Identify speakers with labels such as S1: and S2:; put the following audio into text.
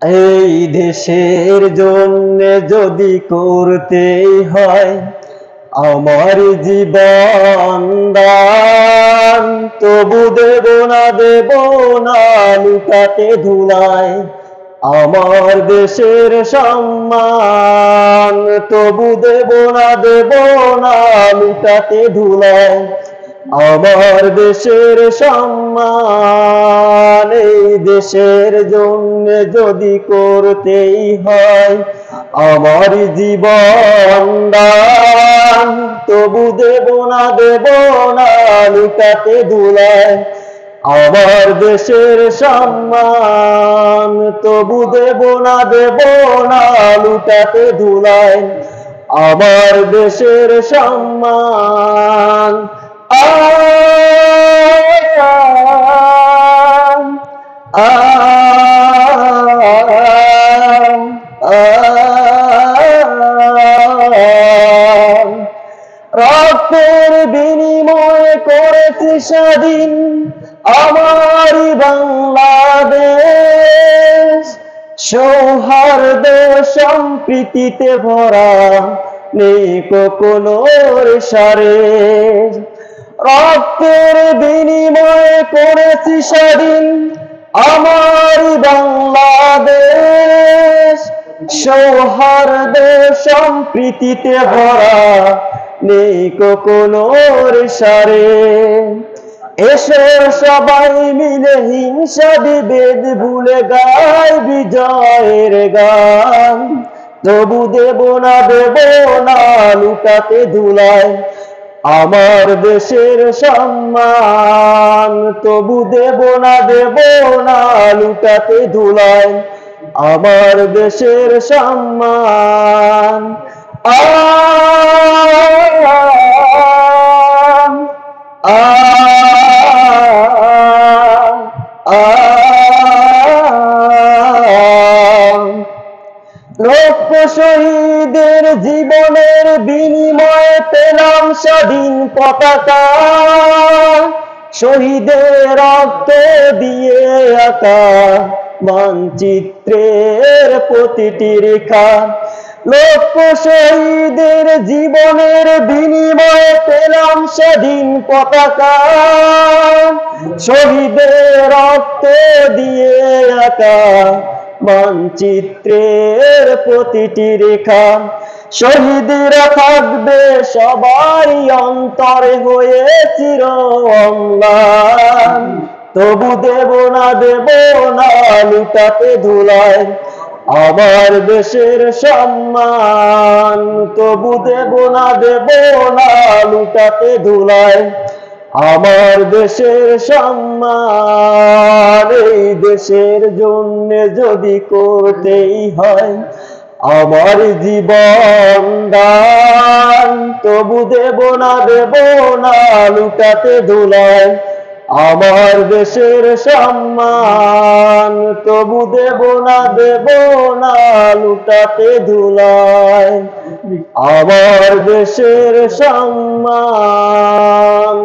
S1: এই দেশের জন্য যদি করতেই হয় আমার জীবন দান, তবু দেব না লুটাতে ধুলায় আমার দেশের সম্মান। তবু দেব না লুটাতে ধুলায় আমার দেশের সম্মান। এই দেশের জন্য যদি করতেই হয় আমার জীবন দান, তবু দেব না লুটাতে ধুলায় আমার দেশের সম্মান। তবু দেব না লুটাতে ধুলায় আমার দেশের সম্মান। রক্তের বিনিময়ে করেছি স্বাধীন আমার বাংলাদেশ, সৌহার্দ সম্প্রীতিতে ভরা নেই কোনো সারে। রক্তের বিনিময়ে করেছি স্বাধীন আমার বাংলাদেশ, সৌহার্দ সম্প্রীতিতে ভরা নেই কোনো সারে। এসো সবাই মিলে হিংসা বিভেদ ভুলে গাই বিজয়ের গান, তবু দেব না লুটাতে ধুলায় আমার দেশের সম্মান। তবু দেব না লুটাতে ধুলায় আমার দেশের সম্মান। লক্ষ শহীদের জীবনের বিনিময়ে পেলাম স্বাধীন পতাকা, শহীদের রক্ত দিয়ে আঁকা মানচিত্রের প্রতিটি রেখা। লক্ষ শহীদের জীবনের বিনিময়ে পেলাম স্বাধীন পতাকা, শহীদের রক্ত দিয়ে আঁকা মানচিত্রের প্রতিটি রেখা। শহীদরা থাকবে সবারই অন্তরে হয়ে চির অম্লান, তবু দেব না লুটাতে ধুলায় আমার দেশের সম্মান। তবু দেব না লুটাতে ধুলায় আমার দেশের সম্মান। এই দেশের জন্য যদি করতেই হয় আমার জীবন দান, তবু দেব না লুটাতে ধুলায় আমার দেশের সম্মান। তবু দেব না লুটাতে ধুলায় আমার দেশের সম্মান।